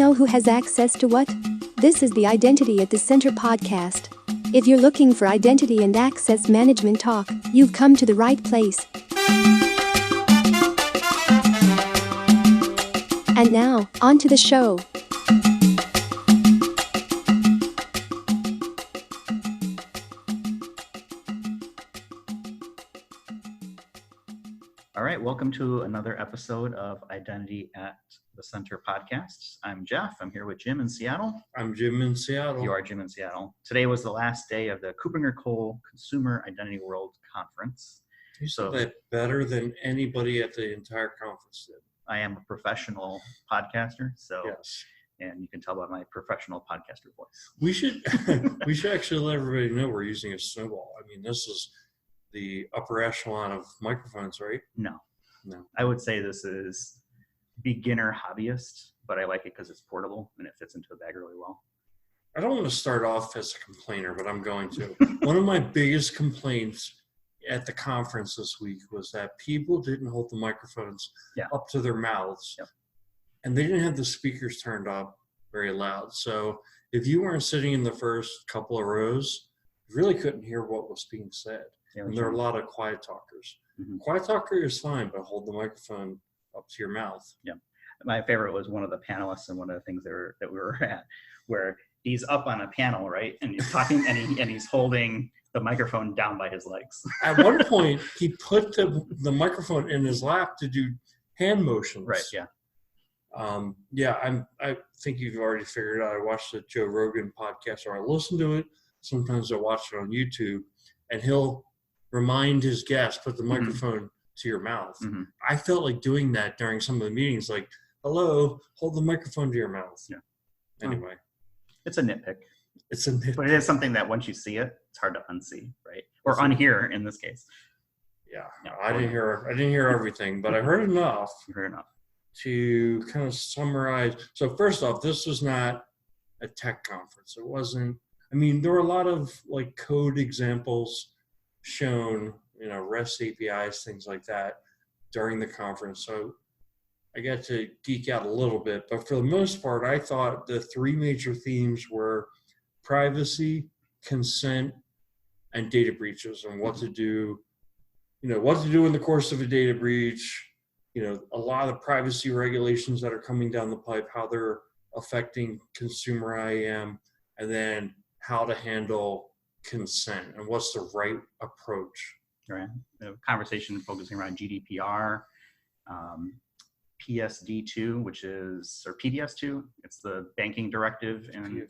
know who has access to what? This is the Identity at the Center podcast. If you're looking for identity and access management talk, you've come to the right place. And now, on to the show. All right, welcome to another episode of Identity at the Center podcast. I'm Jeff. I'm here with Jim in Seattle. I'm Jim in Seattle. You are Jim in Seattle. Today was the last day of the KuppingerCole Consumer Identity World Conference. You said that better than anybody at the entire conference did. I am a professional podcaster, so yes. And you can tell by my professional podcaster voice. We should actually let everybody know we're using a snowball. I mean, this is the upper echelon of microphones, right? No. No. I would say this is beginner hobbyist, but I like it because it's portable and it fits into a bag really well. I don't want to start off as a complainer, but I'm going to. One of my biggest complaints at the conference this week was that people didn't hold the microphones up to their mouths, and they didn't have the speakers turned up very loud. So if you weren't sitting in the first couple of rows, you really couldn't hear what was being said. And there are a lot of quiet talkers. Mm-hmm. Quiet talker is fine, but hold the microphone up to your mouth. Yeah. My favorite was one of the panelists and one of the things that we were at, where he's up on a panel, right? And he's talking and he's holding the microphone down by his legs. At one point, he put the microphone in his lap to do hand motions. Right, yeah. I think you've already figured out. I watched the Joe Rogan podcast, or I listen to it. Sometimes I watch it on YouTube, and he'll remind his guests, put the microphone to your mouth. Mm-hmm. I felt like doing that during some of the meetings, like, hello, hold the microphone to your mouth. Yeah. Anyway. It's a nitpick. It's a nitpick. But it is something that once you see it, it's hard to unsee, right? Or unhear in this case. Yeah. No, I didn't hear everything, but I heard enough. You heard enough. To kind of summarize. So first off, this was not a tech conference. It wasn't, I mean, there were a lot of like code examples shown, REST APIs, things like that during the conference. So I got to geek out a little bit, but for the most part, I thought the three major themes were privacy, consent, and data breaches, and what to do, what to do in the course of a data breach, a lot of the privacy regulations that are coming down the pipe, how they're affecting consumer IAM, and then how to handle consent and what's the right approach. Right. A conversation focusing around GDPR, PSD2, or PDS2. It's the banking directive in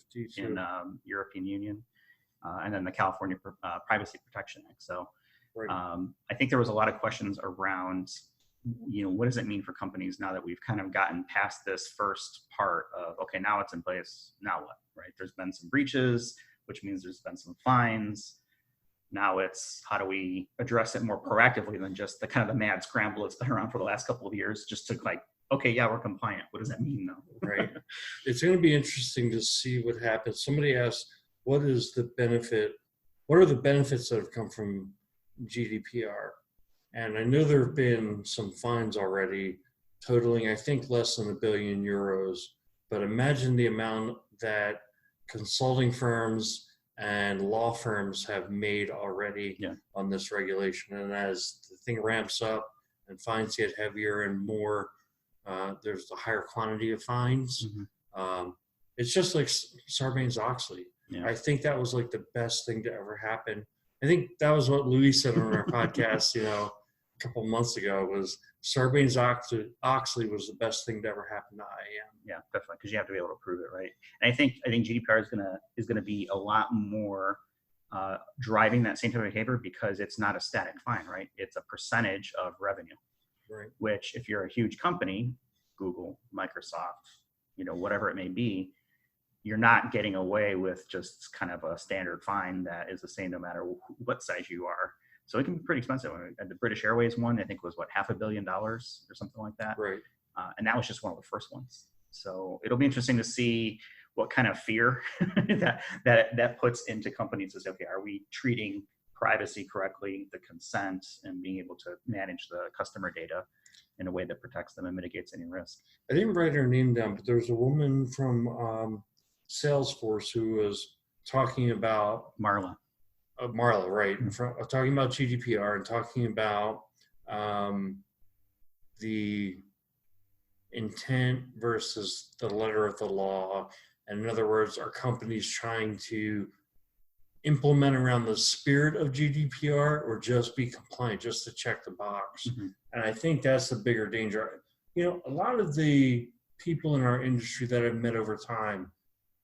European Union, and then the California Privacy Protection Act. So I think there was a lot of questions around, what does it mean for companies now that we've kind of gotten past this first part of, okay, now it's in place, now what, right? There's been some breaches, which means there's been some fines. Now it's how do we address it more proactively than just the kind of the mad scramble that's been around for the last couple of years, just to like, okay, yeah, we're compliant. What does that mean though? Right. It's going to be interesting to see what happens. Somebody asked, what are the benefits that have come from GDPR? And I know there have been some fines already totaling, I think, less than €1 billion. But imagine the amount that consulting firms and law firms have made already on this regulation. And as the thing ramps up and fines get heavier and more, there's a higher quantity of fines. Mm-hmm. It's just like Sarbanes-Oxley. Yeah. I think that was like the best thing to ever happen. I think that was what Louis said on our podcast, a couple months ago, was Sarbanes-Oxley was the best thing to ever happen to IAM. Yeah, definitely, because you have to be able to prove it, right? And I think GDPR is gonna be a lot more driving that same type of behavior, because it's not a static fine, right? It's a percentage of revenue, right? Which, if you're a huge company, Google, Microsoft, whatever it may be, you're not getting away with just kind of a standard fine that is the same no matter what size you are. So it can be pretty expensive. The British Airways one, I think, was $500 million or something like that. Right. And that was just one of the first ones. So it'll be interesting to see what kind of fear that puts into companies to say, okay, are we treating privacy correctly, the consent, and being able to manage the customer data in a way that protects them and mitigates any risk. I didn't write her name down, but there was a woman from Salesforce who was talking about Marla. Marla, right? Talking about GDPR and talking about the intent versus the letter of the law. And in other words, are companies trying to implement around the spirit of GDPR or just be compliant, just to check the box? Mm-hmm. And I think that's the bigger danger. You know, a lot of the people in our industry that I've met over time,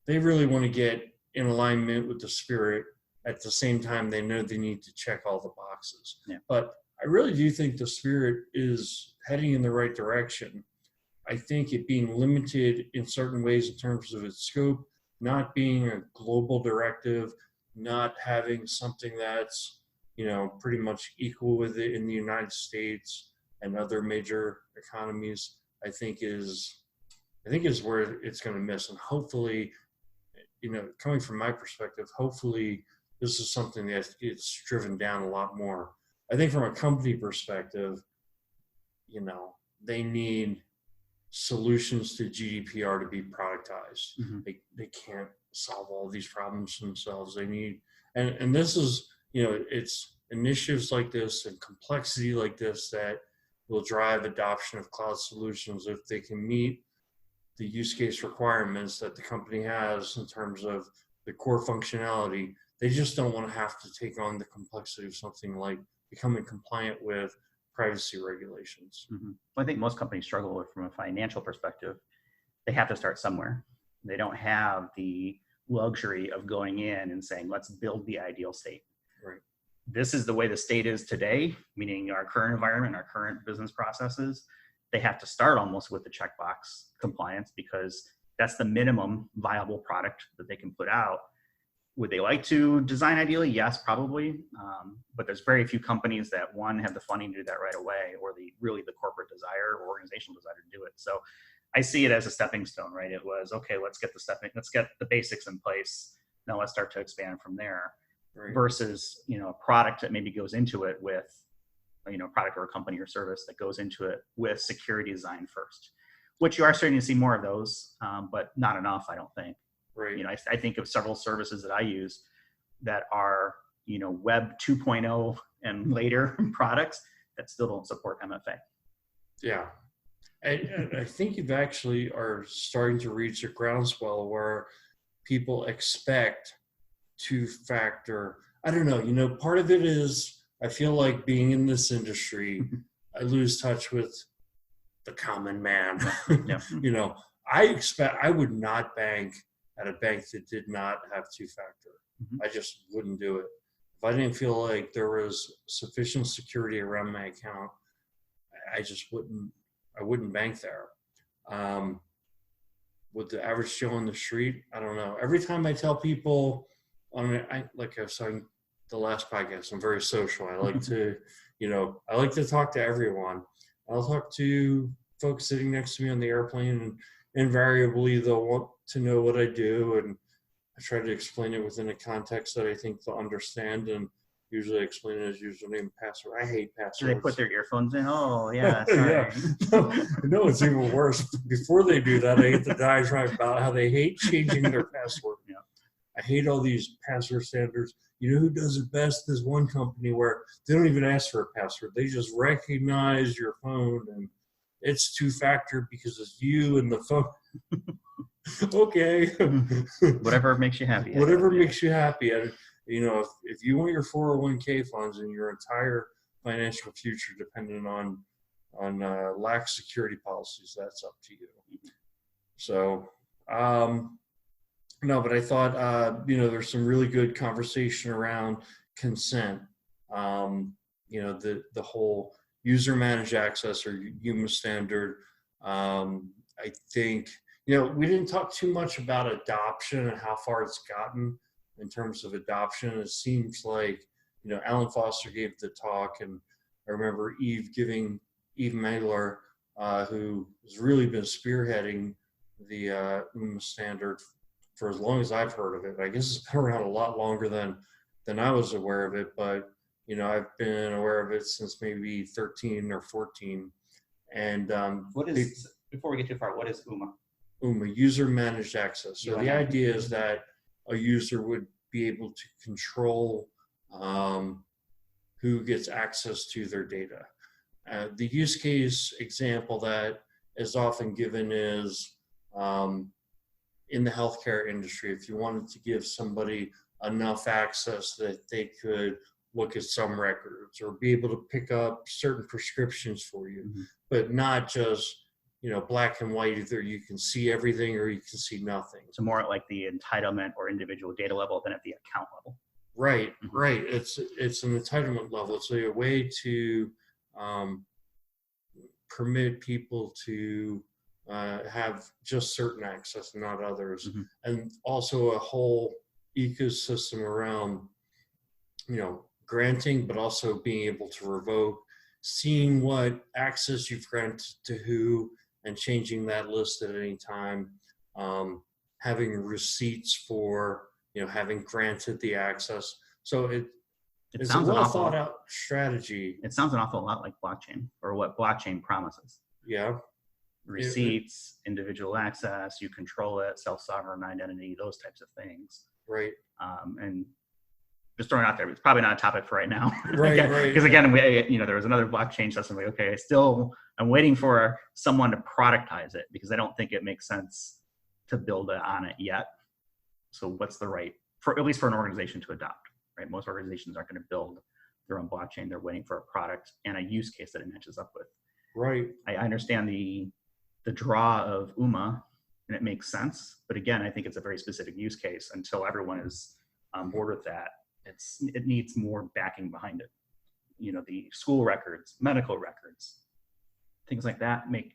they really want to get in alignment with the spirit. At the same time, they know they need to check all the boxes. Yeah. But I really do think the spirit is heading in the right direction. I think it being limited in certain ways in terms of its scope, not being a global directive, not having something that's, you know, pretty much equal with it in the United States and other major economies, I think is where it's going to miss. And hopefully, you know, coming from my perspective, hopefully this is something that gets driven down a lot more. I think from a company perspective, you know, they need solutions to GDPR to be productized. Mm-hmm. They can't solve all these problems themselves. They need, and this is, you know, it's initiatives like this and complexity like this that will drive adoption of cloud solutions if they can meet the use case requirements that the company has in terms of the core functionality. They just don't want to have to take on the complexity of something like becoming compliant with privacy regulations. Mm-hmm. Well, I think most companies struggle with, from a financial perspective, they have to start somewhere. They don't have the luxury of going in and saying, let's build the ideal state. Right. This is the way the state is today, meaning our current environment, our current business processes. They have to start almost with the checkbox compliance because that's the minimum viable product that they can put out. Would they like to design ideally? Yes, probably. But there's very few companies that, one, have the funding to do that right away, or really the corporate desire or organizational desire to do it. So I see it as a stepping stone, right? It was, okay, let's get the basics in place. Now let's start to expand from there. Right. Versus, you know, a product that maybe goes into it with, you know, product or a company or service that goes into it with security design first, which you are starting to see more of those, but not enough, I don't think. Right. You know, I think of several services that I use that are, you know, Web 2.0 and later products that still don't support MFA. Yeah. I think you've actually are starting to reach a groundswell where people expect two-factor. I don't know, you know, part of it is I feel like being in this industry, I lose touch with the common man. Yeah. You know, I would not bank at a bank that did not have two-factor. Mm-hmm. I just wouldn't do it. If I didn't feel like there was sufficient security around my account, I wouldn't bank there. With the average Joe on the street, I don't know. Every time I tell people, like I was saying the last podcast, I'm very social. I like to, you know, I like to talk to everyone. I'll talk to folks sitting next to me on the airplane, and invariably they'll want to know what I do, and I try to explain it within a context that I think they'll understand, and usually I explain it as username and password. I hate passwords. Do they put their earphones in? Oh, yeah, sorry. Yeah. No, it's even worse. Before they do that, I get the diatribe about how they hate changing their password. Yeah. I hate all these password standards. You know who does it best? There's one company where they don't even ask for a password. They just recognize your phone, and it's two-factor because it's you and the phone. Okay. Whatever makes you happy. Whatever makes you happy. And, you know, if you want your 401k funds and your entire financial future dependent on lax security policies, that's up to you. So, no, but I thought, you know, there's some really good conversation around consent. You know, the whole user managed access or UMA standard. I think, you know, we didn't talk too much about adoption and how far it's gotten in terms of adoption. It seems like, you know, Alan Foster gave the talk, and I remember Eve Magler, who has really been spearheading the UMA standard for as long as I've heard of it. I guess it's been around a lot longer than I was aware of it, but I've been aware of it since maybe 13 or 14. And before we get too far, what is UMA? UMA, user managed access. So the idea is that a user would be able to control who gets access to their data. The use case example that is often given is in the healthcare industry. If you wanted to give somebody enough access that they could look at some records or be able to pick up certain prescriptions for you, but not just black and white. Either you can see everything or you can see nothing. So more at like the entitlement or individual data level than at the account level. Right. It's an entitlement level. It's a way to permit people to have just certain access, not others, and also a whole ecosystem around granting, but also being able to revoke, seeing what access you've granted to who, and changing that list at any time, having receipts for having granted the access. So it's a well thought out strategy. It sounds an awful lot like blockchain, or what blockchain promises. Yeah. Receipts, individual access, you control it, self-sovereign identity, those types of things. Right. And just throwing it out there, it's probably not a topic for right now. Right. Because again, there was another blockchain system. Like, okay, I'm waiting for someone to productize it because I don't think it makes sense to build on it yet. So what's the right, at least for an organization to adopt, right? Most organizations aren't going to build their own blockchain. They're waiting for a product and a use case that it matches up with. Right. I understand the draw of UMA, and it makes sense. But again, I think it's a very specific use case. Until everyone is on board with that, it needs more backing behind it. The school records, medical records, things like that make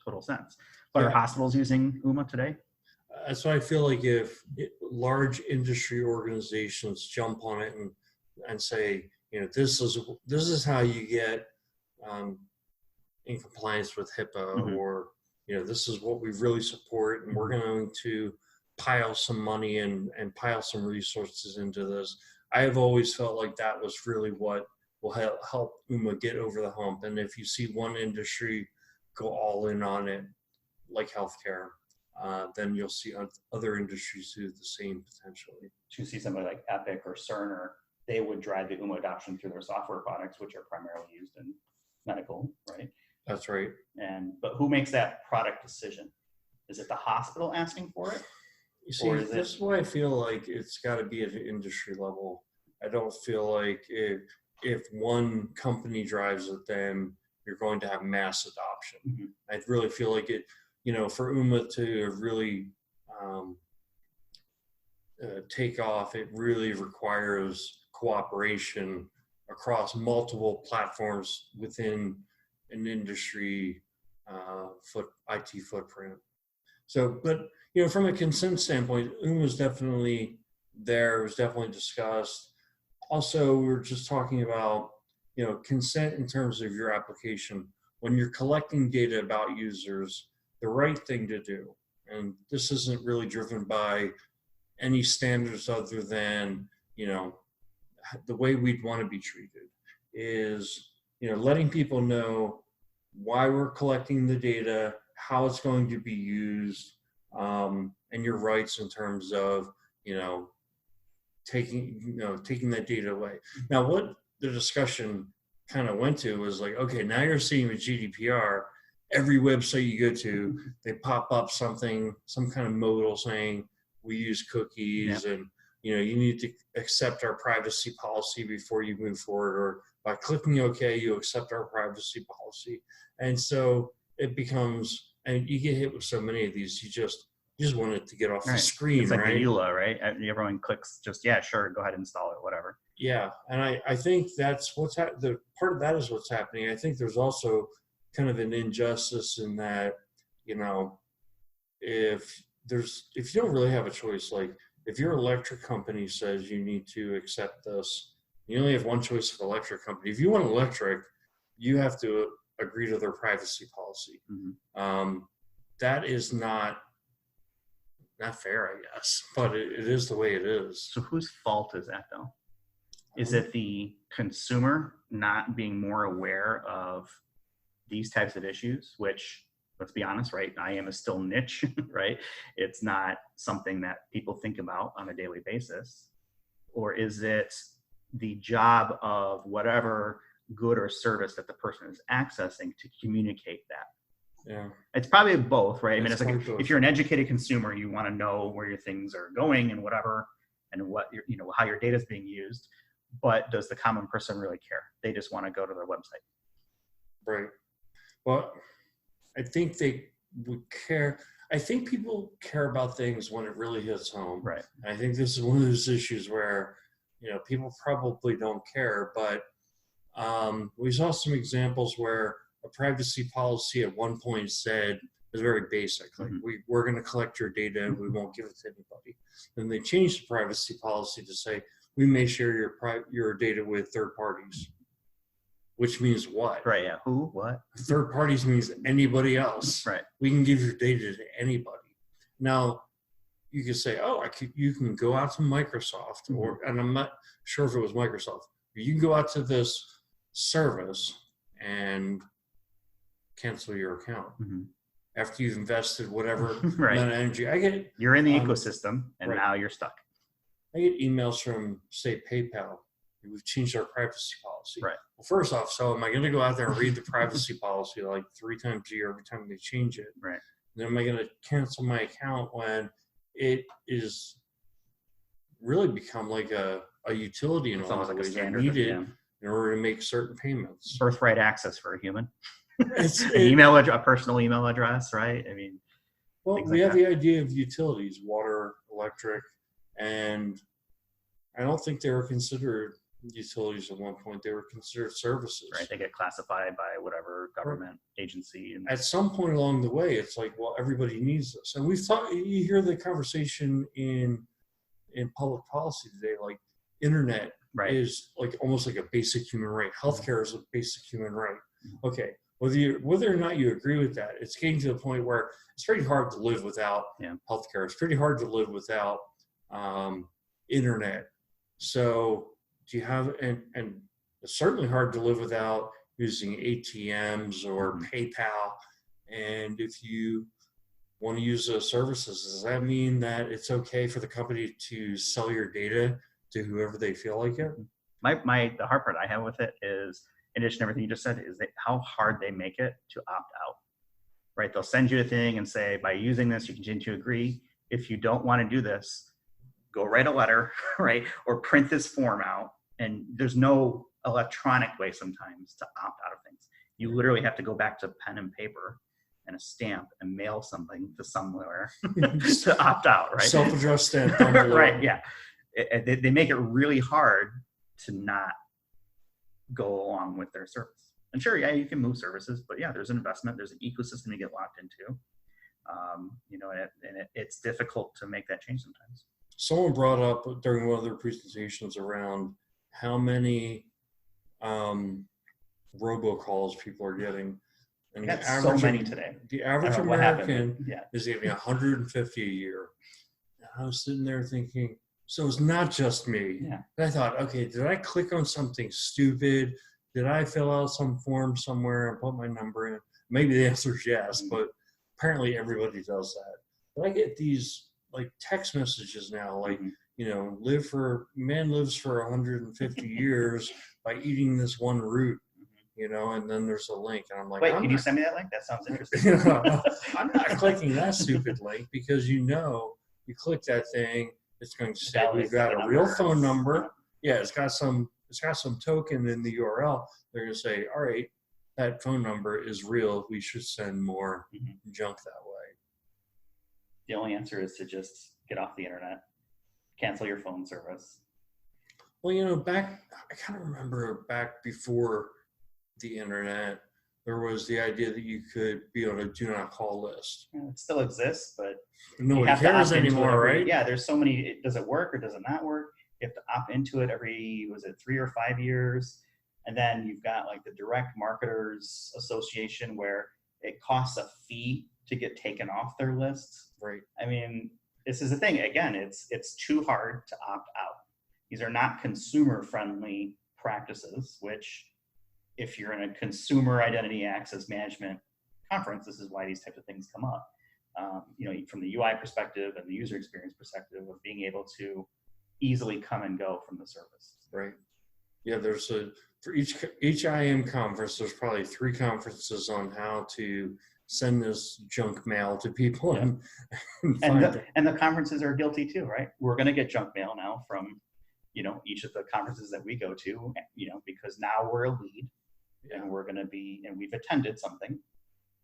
total sense. But are hospitals using UMA today? So I feel like if large industry organizations jump on it and say, this is how you get in compliance with HIPAA, or this is what we really support, and we're going to pile some money and pile some resources into this. I have always felt like that was really what will help UMA get over the hump. And if you see one industry go all in on it, like healthcare, then you'll see other industries do the same potentially. You see somebody like Epic or Cerner, they would drive the UMA adoption through their software products, which are primarily used in medical, right? That's right. But who makes that product decision? Is it the hospital asking for it? You see, this is why I feel like it's got to be at an industry level. I don't feel like if one company drives it, then you're going to have mass adoption. I really feel like it, for UMA to really take off, it really requires cooperation across multiple platforms within an industry IT footprint. So, but from a consent standpoint, UMA was definitely there. It was definitely discussed. Also, we were just talking about consent in terms of your application. When you're collecting data about users, the right thing to do, and this isn't really driven by any standards other than the way we'd want to be treated, is letting people know why we're collecting the data, how it's going to be used, and your rights in terms of taking that data away. Now, what the discussion kind of went to was like, okay, now you're seeing with GDPR, every website you go to, they pop up some kind of modal saying we use cookies, and you need to accept our privacy policy before you move forward, or by clicking OK, you accept our privacy policy. And so it becomes, and you get hit with so many of these, you just want it to get off the screen. It's like right? the EULA, right? Everyone clicks just, sure, go ahead and install it, whatever. Yeah, and I think that's the part of that is what's happening. I think there's also kind of an injustice in that, if you don't really have a choice, like if your electric company says you need to accept this, you only have one choice of electric company. If you want electric, you have to agree to their privacy policy. That is not fair, I guess, but it is the way it is. So whose fault is that, though? Is it the consumer not being more aware of these types of issues, which, let's be honest, right? IAM is still niche, right? It's not something that people think about on a daily basis. Or is it the job of whatever good or service that the person is accessing to communicate that? Yeah. It's probably both, right? I mean, It's it's like probably both. if you're an educated consumer, you want to know where your things are going and whatever, and what how your data is being used. But does the common person really care? They just want to go to their website. Right. Well, I think they would care. I think people care about things when it really hits home. Right. I think this is one of those issues where, people probably don't care, but we saw some examples where a privacy policy at one point said, is very basic, like we're going to collect your data and we won't give it to anybody. Then they changed the privacy policy to say, we may share your data with third parties. Which means what? Right. Yeah. Who? What? Third parties means anybody else. Right. We can give your data to anybody. Now, you can say, you can go out to Microsoft, and I'm not sure if it was Microsoft, but you can go out to this service and cancel your account after you've invested whatever Right. amount of energy. I get You're in the ecosystem, and right. now you're stuck. I get emails from, say, PayPal. We've changed our privacy policy. Right. Well, first off, so am I going to go out there and read the privacy policy like 3 times a year every time they change it? Right. Then am I going to cancel my account when it is really become like a utility in It's a lot almost of like a ways? I standard. need it in order to make certain payments. Birthright access for a human. An email address, a personal email address, right? I mean, well, we have the idea of utilities, water, electric, and I don't think they were considered utilities at one point. They were considered services. Right. They get classified by whatever government agency. And at some point along the way, it's like, well, everybody needs this. And we've thought, you hear the conversation in public policy today, like internet right. is like almost like a basic human right. Healthcare is a basic human right. Okay. Whether or not you agree with that, it's getting to the point where it's pretty hard to live without healthcare. It's pretty hard to live without internet. So do you have, and it's certainly hard to live without using ATMs or PayPal. And if you want to use those services, does that mean that it's okay for the company to sell your data to whoever they feel like it? The hard part I have with it is, in addition to everything you just said, is that how hard they make it to opt out. Right? They'll send you a thing and say, by using this, you continue to agree. If you don't want to do this, go write a letter, right? Or print this form out. And there's no electronic way sometimes to opt out of things. You literally have to go back to pen and paper and a stamp and mail something to somewhere to opt out, right? Self-addressed stamp. Right, yeah. They make it really hard to not go along with their service. And sure, yeah, you can move services, but yeah, there's an investment, there's an ecosystem you get locked into. It's difficult to make that change sometimes. Someone brought up during one of their presentations around how many robocalls people are getting. And the average, so many today. The average American is getting 150 a year. And I was sitting there thinking, so it's not just me. Yeah. And I thought, okay, did I click on something stupid? Did I fill out some form somewhere and put my number in? Maybe the answer is yes, but apparently everybody does that. But I get these like text messages now, like, man lives for 150 years by eating this one root, and then there's a link, and I'm like, wait, can you send me that link? That sounds interesting. I'm not clicking that stupid link because you click that thing, it's going to say we've got a real phone number. Yeah, it's got some token in the URL. They're going to say, all right, that phone number is real. We should send more junk that way. The only answer is to just get off the internet, cancel your phone service. Well, I kind of remember back before the internet, there was the idea that you could be on a do not call list. It still exists, but nobody cares anymore, right? Yeah, there's so many. Does it work or does it not work? You have to opt into it every, 3 or 5 years? And then you've got like the Direct Marketers Association where it costs a fee to get taken off their list. Right. I mean, this is the thing. Again, it's too hard to opt out. These are not consumer-friendly practices, which if you're in a consumer identity access management conference, this is why these types of things come up. From the UI perspective and the user experience perspective of being able to easily come and go from the service. Right. Yeah, for each IM conference, there's probably 3 conferences on how to send this junk mail to people. Yeah. And the conferences are guilty too, right? We're going to get junk mail now from, each of the conferences that we go to, because now we're a lead and and we've attended something.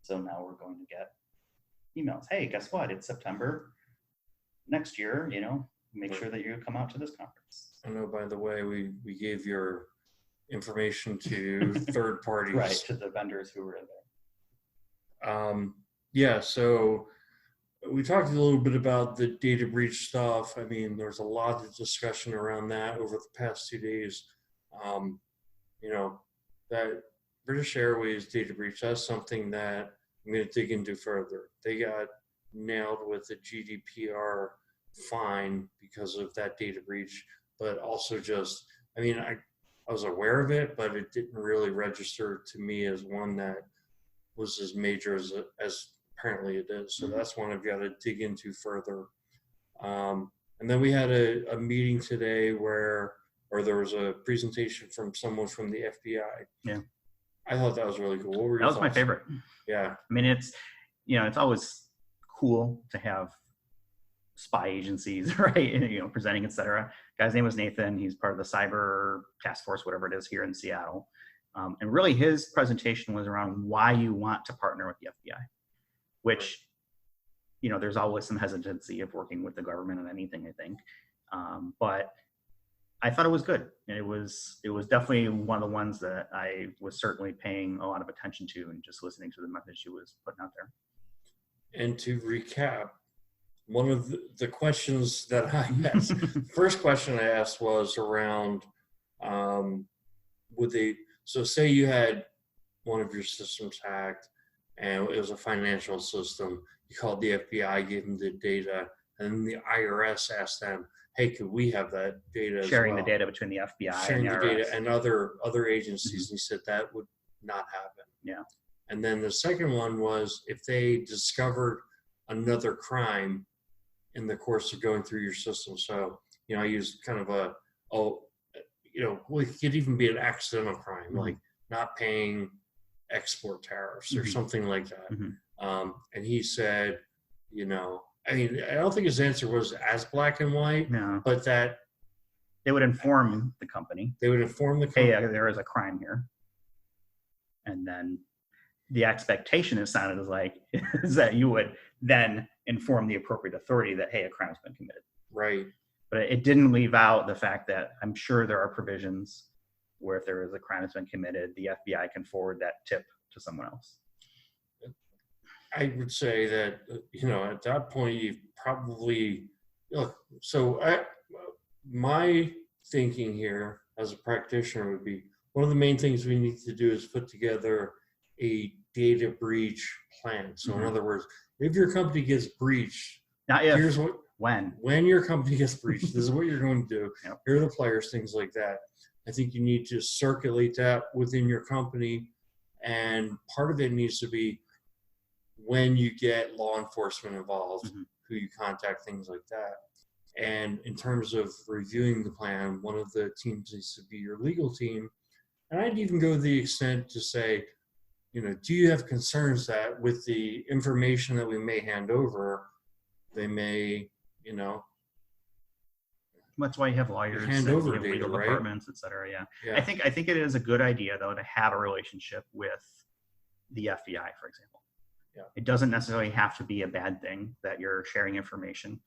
So now we're going to get emails. Hey, guess what? It's September next year, make sure that you come out to this conference. I know, by the way, we gave your information to third parties. Right, to the vendors who were there. So we talked a little bit about the data breach stuff. I mean, there's a lot of discussion around that over the past 2 days. That British Airways data breach, that's something that I'm going to dig into further. They got nailed with a GDPR fine because of that data breach, but also I was aware of it, but it didn't really register to me as one that was as major as apparently it is. So that's one I've got to dig into further. And then we had a meeting today where there was a presentation from someone from the FBI. Yeah. I thought that was really cool. What were your That was thoughts? my favorite. Yeah. I mean, it's always cool to have spy agencies, right? And, presenting, et cetera. Guy's name was Nathan. He's part of the cyber task force, whatever it is, here in Seattle. And really his presentation was around why you want to partner with the FBI, which, there's always some hesitancy of working with the government on anything, I think. But I thought it was good. And it was definitely one of the ones that I was certainly paying a lot of attention to and just listening to the message she was putting out there. And to recap, one of the questions that I asked, first question I asked was around, so say you had one of your systems hacked and it was a financial system, you called the FBI, gave them the data, and then the IRS asked them, hey, could we have that data Sharing as well? the data between the FBI Sharing and the the IRS. data and other agencies. Mm-hmm. He said that would not happen. Yeah. And then the second one was if they discovered another crime in the course of going through your system. So, I used kind of it could even be an accidental crime, mm-hmm. like not paying export tariffs or mm-hmm. something like that. Mm-hmm. And he said, I don't think his answer was as black and white, no. but that they would inform the company. They would inform the company. Hey, there is a crime here. And then the expectation is sounded is that you would then inform the appropriate authority that, hey, a crime's been committed. Right. But it didn't leave out the fact that I'm sure there are provisions where if there is a crime that's been committed, the FBI can forward that tip to someone else. I would say that, at that point, you probably, my thinking here as a practitioner would be, one of the main things we need to do is put together a data breach plan. So in other words, if your company gets breached, not if, here's when your company gets breached, this is what you're going to do. Yep. Here are the players, things like that. I think you need to circulate that within your company. And part of it needs to be when you get law enforcement involved, who you contact, things like that. And in terms of reviewing the plan, one of the teams needs to be your legal team. And I'd even go to the extent to say, do you have concerns that with the information that we may hand over, they may, That's why you have lawyers, hand over and data, legal right? departments, et cetera. Yeah. I think it is a good idea though to have a relationship with the FBI, for example. Yeah. It doesn't necessarily have to be a bad thing that you're sharing information.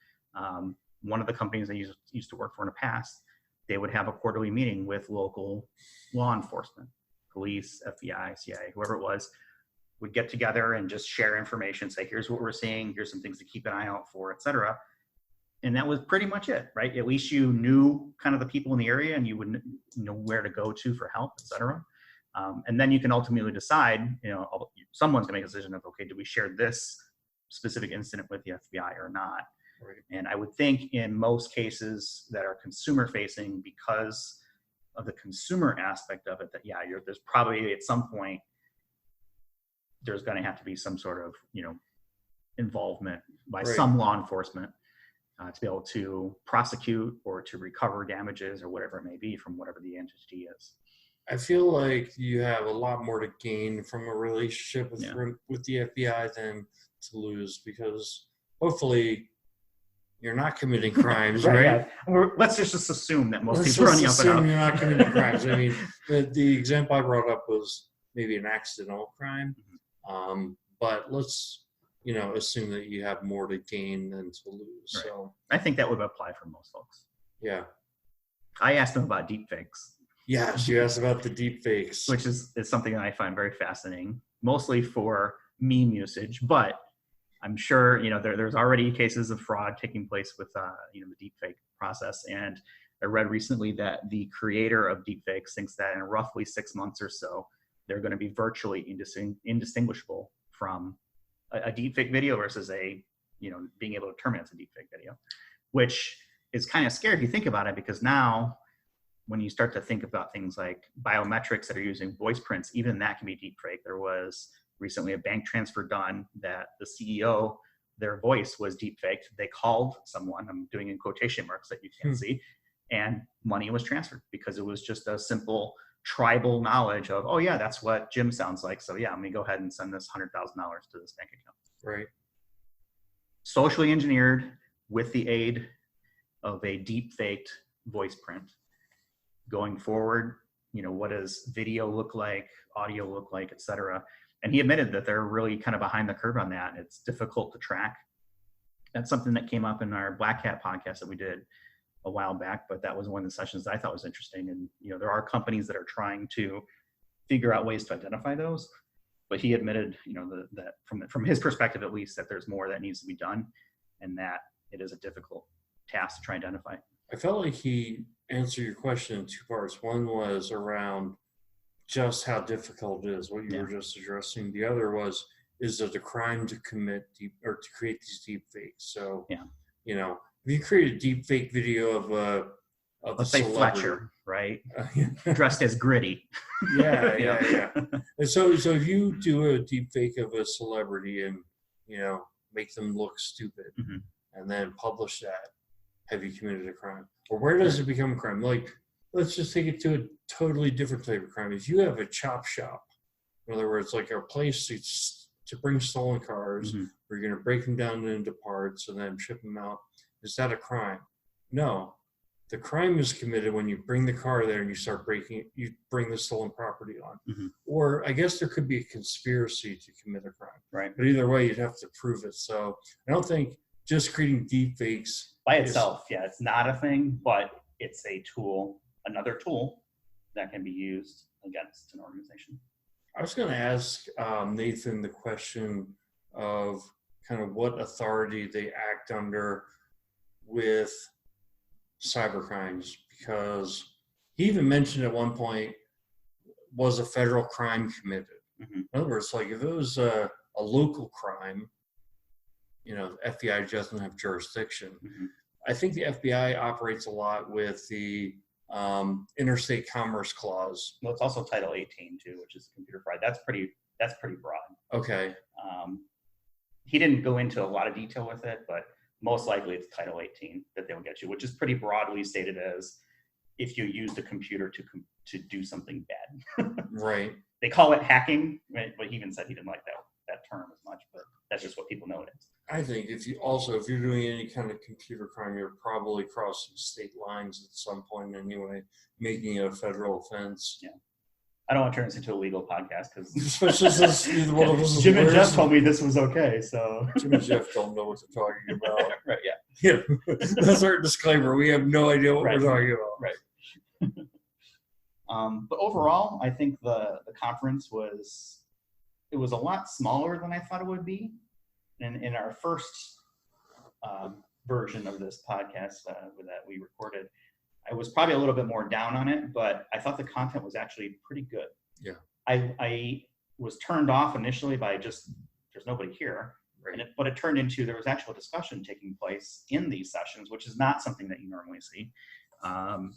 One of the companies I used to work for in the past, they would have a quarterly meeting with local law enforcement, police, FBI, CIA, whoever it was, would get together and just share information, say, here's what we're seeing, here's some things to keep an eye out for, et cetera. And that was pretty much it, right? At least you knew kind of the people in the area and you would know where to go to for help, et cetera. And then you can ultimately decide, someone's gonna make a decision of, okay, do we share this specific incident with the FBI or not? Right. And I would think in most cases that are consumer facing, because of the consumer aspect of it, that there's probably at some point there's going to have to be some sort of involvement by some law enforcement to be able to prosecute or to recover damages or whatever it may be from whatever the entity is. I feel like you have a lot more to gain from a relationship with the FBI than to lose, because hopefully you're not committing crimes, right? Yeah. Let's just assume that most people are running up and up. You're not committing crimes. I mean, the example I brought up was maybe an accidental crime, but let's assume that you have more to gain than to lose. Right. So I think that would apply for most folks. Yeah. I asked them about deepfakes. Yes, you asked about the deepfakes, which is something that I find very fascinating, mostly for meme usage, but I'm sure there's already cases of fraud taking place with the deepfake process. And I read recently that the creator of deepfakes thinks that in roughly 6 months or so, they're going to be virtually indistinguishable from a deepfake video versus being able to determine it's a deepfake video, which is kind of scary if you think about it, because now when you start to think about things like biometrics that are using voice prints, even that can be deepfake. There was recently a bank transfer done that the CEO, their voice was deepfaked. They called someone, I'm doing in quotation marks that you can't see, and money was transferred because it was just a simple tribal knowledge of, oh yeah, that's what Jim sounds like. So yeah, I'm gonna go ahead and send this $100,000 to this bank account. Right. Socially engineered with the aid of a deep-faked voice print. Going forward, what does video look like, audio look like, et cetera? And he admitted that they're really kind of behind the curve on that. It's difficult to track. That's something that came up in our Black Hat podcast that we did a while back, but that was one of the sessions that I thought was interesting. And, there are companies that are trying to figure out ways to identify those, but he admitted, that from his perspective, at least, that there's more that needs to be done and that it is a difficult task to try and identify. I felt like he answered your question in 2 parts. One was around just how difficult it is, what you were just addressing. The other was, is it a crime to commit to create these deep fakes? So, if you create a deep fake video of let's say Fletcher, right? Dressed as Gritty. Yeah. And so if you do a deep fake of a celebrity and, make them look stupid and then publish that, have you committed a crime? Or where does it become a crime? Like, let's just take it to a totally different type of crime. If you have a chop shop, in other words, like a place to bring stolen cars, where you're going to break them down into parts and then ship them out, is that a crime? No. The crime is committed when you bring the car there and you bring the stolen property on. Or I guess there could be a conspiracy to commit a crime. Right. But either way, you'd have to prove it. So I don't think just creating deep fakes by itself, it's not a thing, but it's a tool, another tool that can be used against an organization. I was going to ask Nathan the question of kind of what authority they act under with cybercrimes, because he even mentioned at one point, was a federal crime committed? In other words, like if it was a local crime, the FBI doesn't have jurisdiction. I think the FBI operates a lot with the Interstate Commerce Clause. Well, it's also Title 18 too, which is computer fraud. That's pretty broad. Okay. He didn't go into a lot of detail with it, but most likely it's Title 18 that they'll get you, which is pretty broadly stated as if you used a computer to do something bad. Right. They call it hacking, right? But he even said he didn't like that term as much, but that's just what people know it is. I think if you're doing any kind of computer crime, you're probably crossing state lines at some point anyway, making it a federal offense. Yeah. I don't want to turn this into a legal podcast because especially since either one of us is Jim and lawyers. Jeff told me this was okay. So Jim and Jeff don't know what they're talking about. Right. Yeah. That's our disclaimer. We have no idea what we're talking about. Right. But overall, I think the conference was a lot smaller than I thought it would be. And in our first version of this podcast that we recorded, I was probably a little bit more down on it, but I thought the content was actually pretty good. Yeah. I was turned off initially by just, there's nobody here. Right. But it turned into, there was actual discussion taking place in these sessions, which is not something that you normally see. And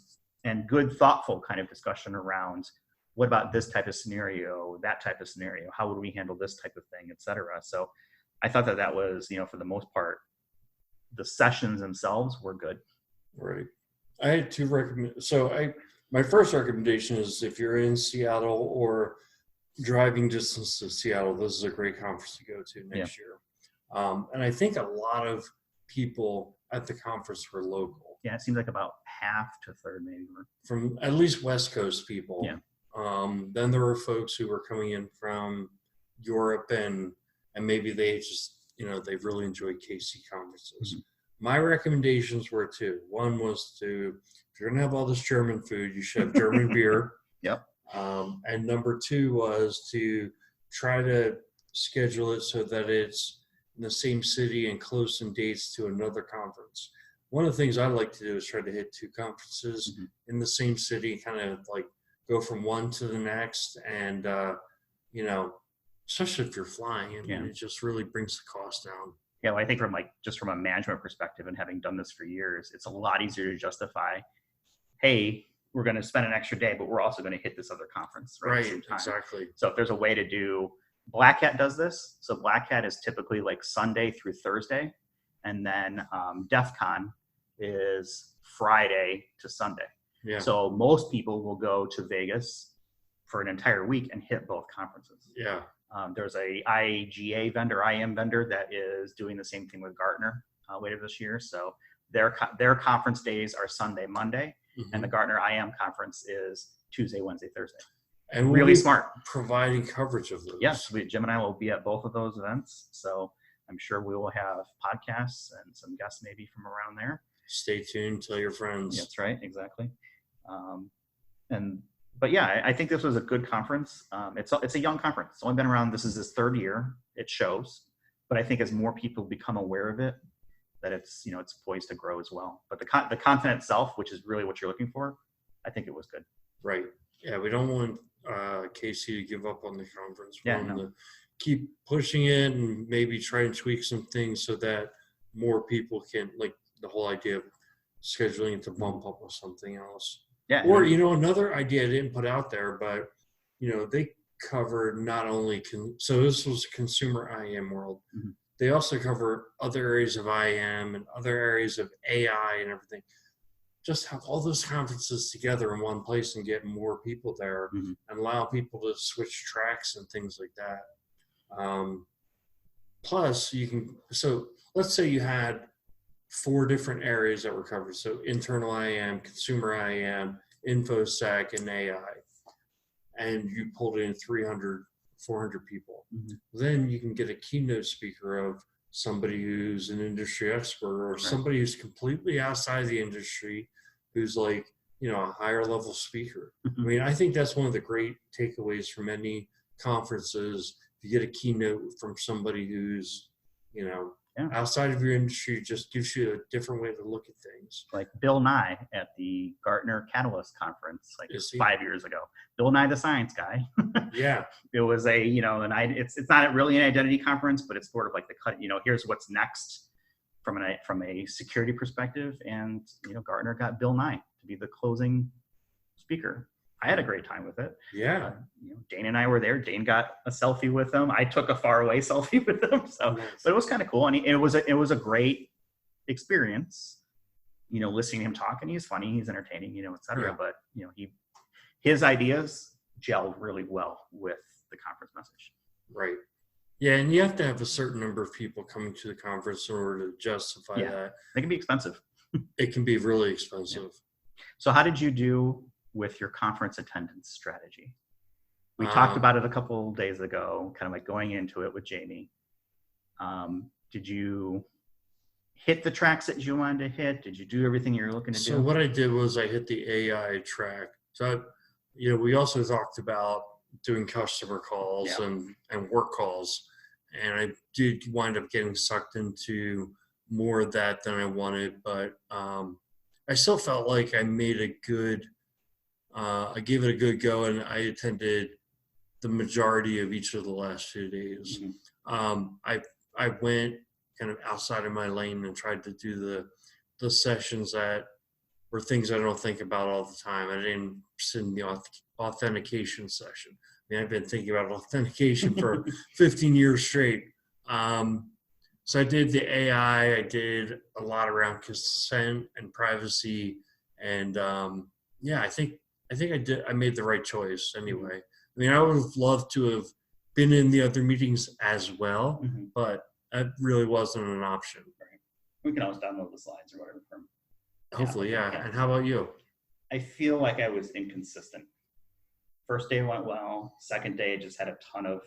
and good, thoughtful kind of discussion around what about this type of scenario, that type of scenario, how would we handle this type of thing, et cetera. So I thought that was, for the most part, the sessions themselves were good. Right. I had two my first recommendation is if you're in Seattle or driving distance to Seattle, this is a great conference to go to next year. And I think a lot of people at the conference were local. Yeah, it seems like about half to a third maybe. From at least West Coast people. Yeah. Then there were folks who were coming in from Europe and maybe they just, they really enjoyed KC conferences. Mm-hmm. My recommendations were two. One was if you're going to have all this German food, you should have German beer. Yep. And number two was to try to schedule it so that it's in the same city and close in dates to another conference. One of the things I like to do is try to hit two conferences mm-hmm. in the same city, kind of like go from one to the next. And, especially if you're flying, it just really brings the cost down. Yeah, well, I think just from a management perspective and having done this for years, it's a lot easier to justify, hey, we're going to spend an extra day, but we're also going to hit this other conference. Right, exactly. So if there's a way to do, Black Hat does this. So Black Hat is typically like Sunday through Thursday. And then DEF CON is Friday to Sunday. Yeah. So most people will go to Vegas for an entire week and hit both conferences. Yeah. There's a IM vendor that is doing the same thing with Gartner later this year. So their conference days are Sunday, Monday, mm-hmm. and the Gartner IM conference is Tuesday, Wednesday, Thursday. And really smart. Providing coverage of those. Yes, Jim and I will be at both of those events. So I'm sure we will have podcasts and some guests maybe from around there. Stay tuned. Tell your friends. That's right. Exactly. But yeah, I think this was a good conference. It's a young conference. It's only been around. This is its third year. It shows, but I think as more people become aware of it, that it's poised to grow as well. But the content itself, which is really what you're looking for, I think it was good. Right. Yeah, we don't want KC to give up on the conference. We want to keep pushing it and maybe try and tweak some things so that more people can, like the whole idea of scheduling it to bump up with something else. Yeah. Or, another idea I didn't put out there, but, they covered not only, so this was consumer IM world. Mm-hmm. They also cover other areas of IM and other areas of AI and everything. Just have all those conferences together in one place and get more people there mm-hmm. and allow people to switch tracks and things like that. Plus, so let's say you had 4 different areas that were covered. So internal IM, consumer IM, InfoSec, and AI. And you pulled in 300, 400 people. Mm-hmm. Then you can get a keynote speaker of somebody who's an industry expert or somebody who's completely outside the industry who's like, a higher level speaker. Mm-hmm. I mean, I think that's one of the great takeaways from any conferences. If you get a keynote from somebody who's, outside of your industry, just gives you a different way to look at things. Like Bill Nye at the Gartner Catalyst Conference, 5 years ago. Bill Nye, the science guy. Yeah. It was it's not really an identity conference, but it's sort of like here's what's next from a security perspective. And, Gartner got Bill Nye to be the closing speaker. I had a great time with it. Yeah. Dane and I were there. Dane got a selfie with him. I took a far away selfie with him. So, nice. But it was kind of cool. And it was a great experience, listening to him talk, and he's funny, he's entertaining, et cetera. Yeah. But, his ideas gelled really well with the conference message. Right. Yeah. And you have to have a certain number of people coming to the conference in order to justify that. It can be expensive. It can be really expensive. Yeah. So how did you do with your conference attendance strategy? We talked about it a couple days ago, kind of like going into it with Jamie. Did you hit the tracks that you wanted to hit? Did you do everything you were looking to do? So what I did was I hit the AI track. So, we also talked about doing customer calls and work calls. And I did wind up getting sucked into more of that than I wanted. But I still felt like I made I gave it a good go, and I attended the majority of each of the last 2 days. Mm-hmm. I went kind of outside of my lane and tried to do the sessions that or things I don't think about all the time. I didn't sit in the authentication session. I mean, I've been thinking about authentication for 15 years straight. So I did the AI, I did a lot around consent and privacy. And I think I made the right choice anyway. I mean, I would have loved to have been in the other meetings as well, but that really wasn't an option. Right. We can always download the slides or whatever from. Hopefully, yeah. And how about you? I feel like I was inconsistent. First day went well. Second day just had a ton of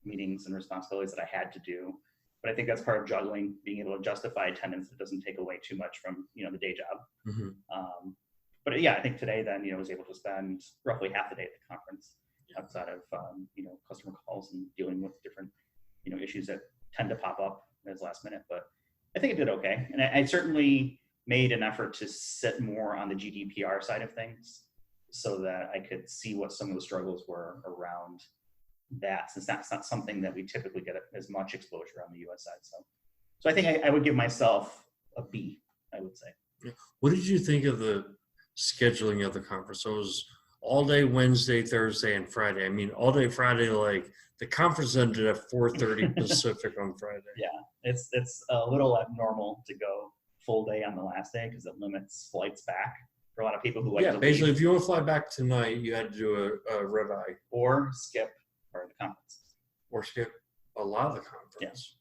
meetings and responsibilities that I had to do. But I think that's part of juggling, being able to justify attendance that doesn't take away too much from, the day job. But yeah, I think today then, I was able to spend roughly half the day at the conference outside of, customer calls and dealing with different, issues that tend to pop up as last minute. But I think it did okay. And I certainly made an effort to sit more on the GDPR side of things so that I could see what some of the struggles were around that, since that's not something that we typically get as much exposure on the US side. So I think I would give myself a B, I would say. What did you think of the scheduling of the conference? So it was all day Wednesday, Thursday, and Friday. I mean, all day Friday, like the conference ended at 4:30 Pacific on Friday. Yeah, it's a little abnormal to go full day on the last day because it limits flights back for a lot of people who like to basically, leave. if you want to fly back tonight, you had to do a red eye or skip part of the conference. Or skip a lot of the conference. Yes.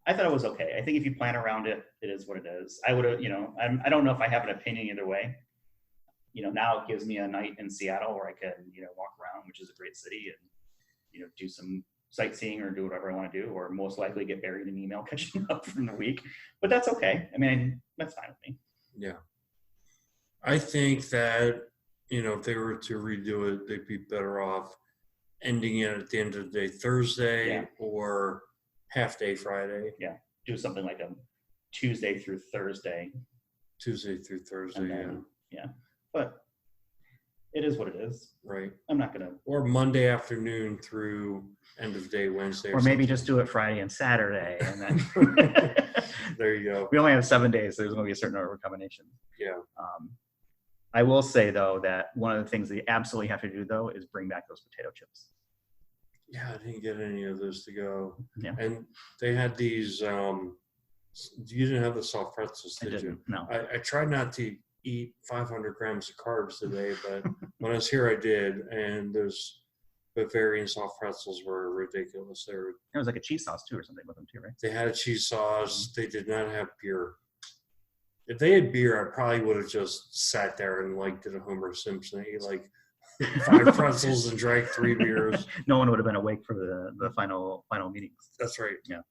I thought it was okay. I think if you plan around it, it is what it is. I would have, I don't know if I have an opinion either way. Now it gives me a night in Seattle where I can, walk around, which is a great city, and, do some sightseeing or do whatever I want to do, or most likely get buried in email catching up from the week. But that's okay. I mean, that's fine with me. Yeah. I think that, if they were to redo it, they'd be better off ending it at the end of the day Thursday or half day Friday. Yeah. Do something like a Tuesday through Thursday. Yeah. But it is what it is. Right. I'm not going to. Or Monday afternoon through end of day Wednesday. Or maybe just do it Friday and Saturday. And then there you go. We only have 7 days. So there's going to be a certain number of combinations. Yeah. I will say, though, that one of the things that you absolutely have to do, though, is bring back those potato chips. Yeah, I didn't get any of those to go. Yeah. And they had these, you didn't have the soft pretzels, did you? No. I tried not to eat 500 grams of carbs today, but when I was here, I did. And those Bavarian soft pretzels were ridiculous. There was like a cheese sauce, too, or something with them, too, right? They had a cheese sauce. They did not have beer. If they had beer, I probably would have just sat there and did a Homer Simpson, ate 5 pretzels and drank 3 beers. No one would have been awake for the final meetings. That's right. Yeah.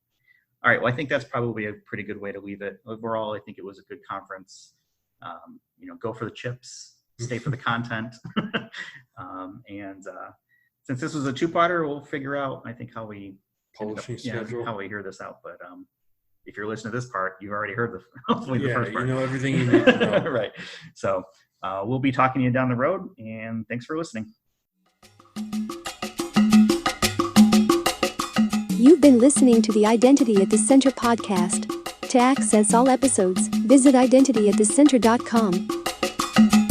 All right. Well, I think that's probably a pretty good way to leave it. Overall, I think it was a good conference. Go for the chips, stay for the content. And since this was a 2-parter, we'll figure out, I think, how we publishing schedule, how we hear this out. But if you're listening to this part, you've already heard hopefully the first part. You know everything you need to know. Right. So we'll be talking to you down the road, and thanks for listening. You've been listening to the Identity at the Center podcast. To access all episodes, visit identityatthecenter.com.